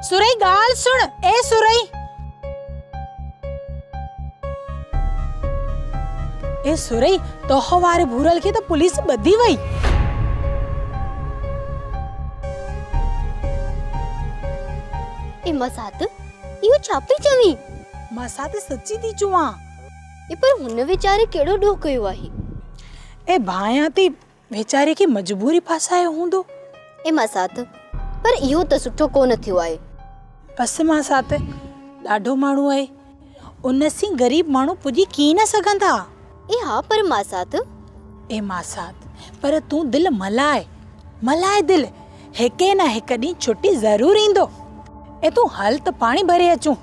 सुरई गाल सुन, ए सुरई। ए सुरई, तो हवारे भूरल के तो पुलिस बधी वई। ए मसात इहो छा पई चवी? मां ते सच्ची थी चुवां। ए पर हुन वीचारे केड़ो ॾोह कयो आहे? ए भाया ती वेचारे की मजबूरी फासायो हूंदो। ए मसात पर इहो त सुठो कोन थियो आहे। बस मासात ॾाढो माण्हू आहे, उन सी गरीब माण्हू पुजी की न सघंदा। ए हा पर मासात, ए मासात पर तू दिल मलाए दिल, हिके न हिक ॾींहुं छुट्टी ज़रूर ईंदो। ए तू हल त पानी भरे अचूं।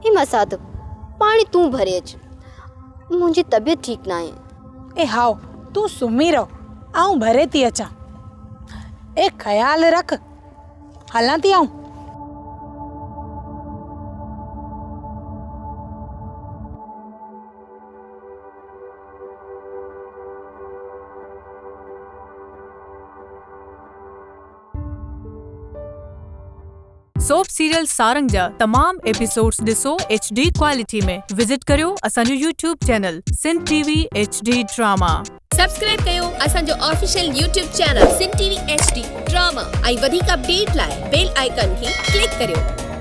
ए मसात पानी तू भरे अच, मुंहिंजी तबियत ठीक ना आहे। ए हाओ तू सुमी रहो, आऊं भरे थी अचां। ए ख्याल रख, हलां थी आऊं। सोप सीरियल सारंग जा तमाम एपिसोड्स ॾिसो HD क्वालिटी में। विजिट करियो असांजो YouTube channel Sindh TV HD drama. Subscribe कयो असांजो official YouTube channel Sindh TV HD drama ऐं वधीक अपडेट लाइ बेल आइकन खे क्लिक करियो।